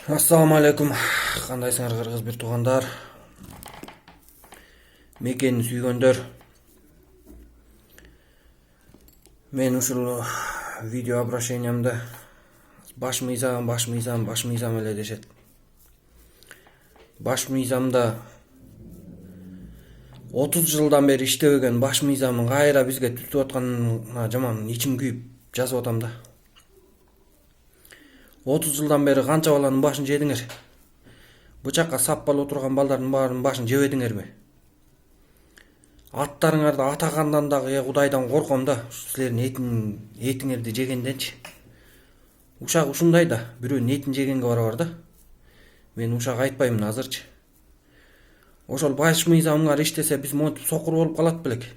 Assalamu alaikum. Кандайсыңар кыргыз бир туугандар? Мекени сүйгөндөр. Мен ушул видео обращениямда баш мыйзам эле дешет. Баш мыйзамда 30 жылдан бери иштебеген баш мыйзамын кайра бизге түтүп атканына жаман ичим күйүп жазып атам да. 30 жылдан бeri канча баланын башын жедиңер? Бычакка саппал отурган балдардын баарынын башын жебедиңерби? Аттарыңарды атагандан дагы Кудайдан корком да, силердин этиңерди жегенденчи. Ушак ушундай да, бирөөнүн этин жегенге бар да. Мен ушак айтпаймын азырчы. Ошол баш мыйзамыңар иштесе биз монтип сокур болуп калат белек.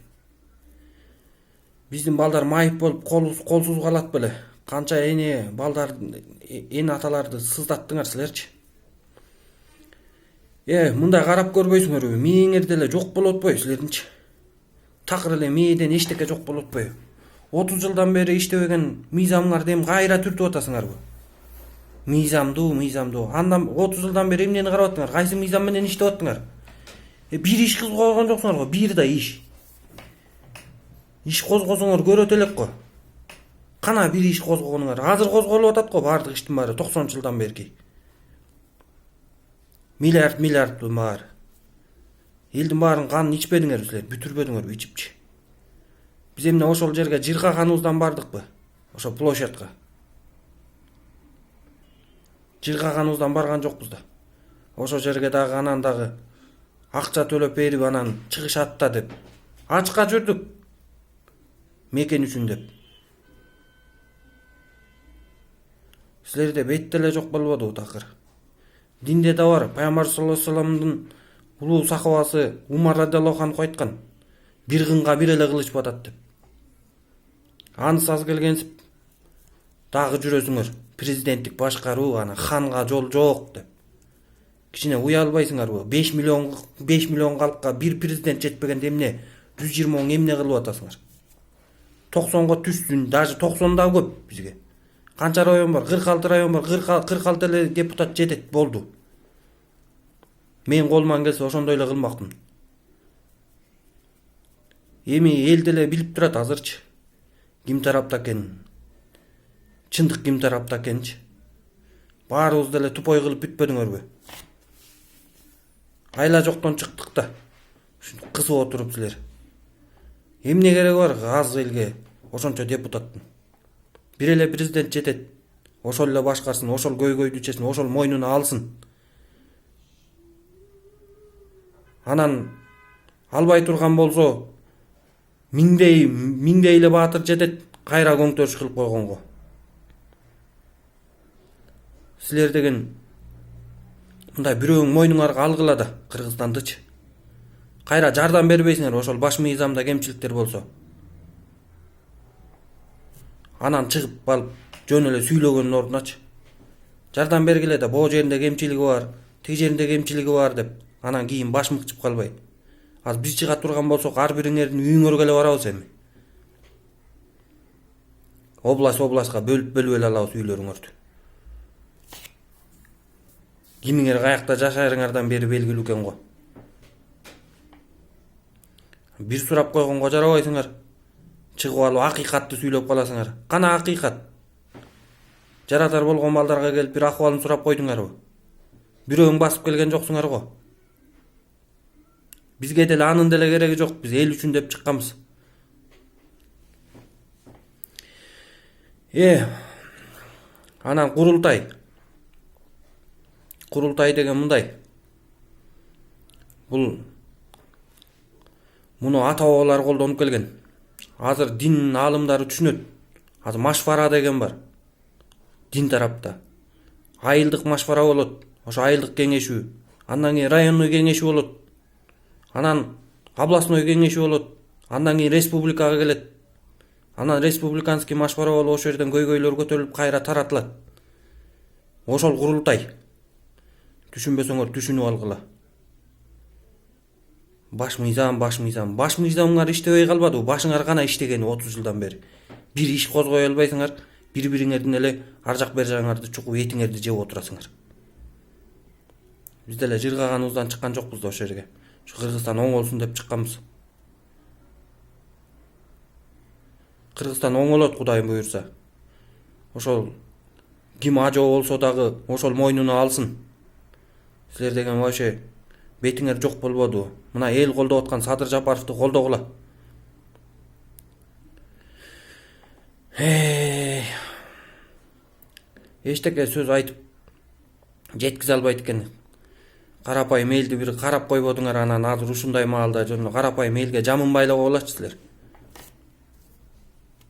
Биздин балдар майып болуп колсуз калат беле. Канча эне балдар эне аталарды сыздаттыңар силерчи. Мындай карап көрбөйсүңөрбү? Мээңерде эле жок болуп атпайбы силердинчи? Такыр эле мээден эчтеке жок болуп атпайбы? 30 жылдан бери иштебеген мыйзамыңарды эми кайра түртүп атасыңарбы? Мыйзамдуу. Андан 30 жылдан бери эмнени карап аттыңар? Кайсы мыйзам менен иштеп аттыңар? Бир иш козгогон жоксуңар го, бир да иш. Иш козгосоңор көрөт элек го. Кана бир иш козгогонуңар? Азыр козголуп атат го баардык иштин баары 90 жылдан берки. Миллиард баары. Элдин баарын канын ичпедиңерби силер? Бүтүрбөдүңөрбү ичипчи? Биз эмне ошол жерге жыргаганыбыздан бардыкпы? Ошо площадка. Жыргаганыбыздан барган жокпуз да. Ошол жерге дагы анан дагы акча төлөп берип анан чыгышат да деп. Ачка жүрдүк. Мекен үчүн деп. Силерде бетте эле жок болбодубу такыр? Динде да бар. Пайгамбар саллаллаху алейхи вассаламдын улуу сахабасы Умар радиаллаху анху айткан. Бир кынга бир эле кылыч батат деп. Анысы аз келгенсип дагы жүрөсүңөр. Президенттик башкаруу, анан ханга жол жок деп. Кичине уялбайсыңарбы? 5 миллион калкка бир президент жетпегенде эмне 120 мың эмне кылып атасыңар? 90го түшсүн, даже 90 да көп бизге. Канча район бар? 46 район бар. 46 эле депутат жетет болду. Мен колуман келсе ошондой эле кылмакмын. Эми эл деле билип турат азырчы. Ким тарапта экенин. Чындык ким тарапта экенчи. Баарыбызды эле тупой кылып бүтпөдүңөрбү? Айла жоктон чыктык да. Ушинтип кысып отуруп силер. Эмне кереги бар аз элге ошончо депутаттын? Бир эле президент жетет. Ошол эле башкарсын, ошол көйгөйдү чечсин, ошол мойнуна алсын. Анан албай турган болсо миңдей эле баатыр жетет кайра көңтөрүш кылып койгонго. Силер деген мындай бирөөң мойнуңарга алгыла да Кыргызстандычы. Кайра жардам бербейсиңер ошол баш мыйзамда кемчиликтер болсо. Анан чыгып алып жөн эле сүйлөгөндүн ордуначы. Жардам бергиле да боо жеринде кемчилиги бар, тиги жеринде кемчилиги бар деп анан кийин баш мыкчып калбай. Az биз чыга турган болсок ар бириңердин үйүңөргө эле барабыз эми. Областка бөлүп эле алабыз үйлөрүңөрдү. Кимиңер каякта жашарыңардан бери белгилүү экен го. Бир сурап койгонго жарабайсыңар. Чыгып алып акыйкатты сүйлөп каласыңар. Кана акыйкат? Жаратар болгон балдарга келип бир акыбалын сурап койдуңарбы? Бирөөң басып келген жоксуңар го. Бизге деле анын деле кереги жок. Биз эл үчүн деп чыкканбыз. Анан курултай. Курултай деген мындай. Муну ата-бабалар колдонуп келген. Азыр дин алымдары түшүнөт. Азыр машвара деген бар. Дин тарапта. Айылдык машвара болот. Ошо айылдык кеңешүү. Андан кийин районный кеңешүү болот. Анан областной кеңешүү болот. Андан кийин республикага келет. Анан республиканский машвара болуп ошол жерден көйгөйлөр көтөрүлүп кайра таратылат. Ошол курултай. Түшүнбөсөңөр түшүнүп алгыла. Баш мыйзамыңар иштебей калбадыбы? Башыңар кана иштеген 30 жылдан бери. Бир иш козгой албайсыңар, бири-бириңердин эле ар жак бер жагыңарды чукуп этиңерди жеп отурасыңар. Биз деле жыргаганыбыздан чыккан жокпуз да ошол жерге. Ушу Кыргызстан оңолсун деп чыкканбыз. Кыргызстан оңолот Кудайым буйрса. Ошол ким ажоо болсо дагы ошол мойнуна алсын. Силер деген вообще бетиңер жок болбоду. Мына эл колдоп аткан Садыр Жапаровду колдогула. Эчтеке сөз айтып жеткизе албайт экен. Карапайым элди бир карап койбодуңар, анан азыр ушундай маалда жөн карапайым элге жамынбай эле болочу силер.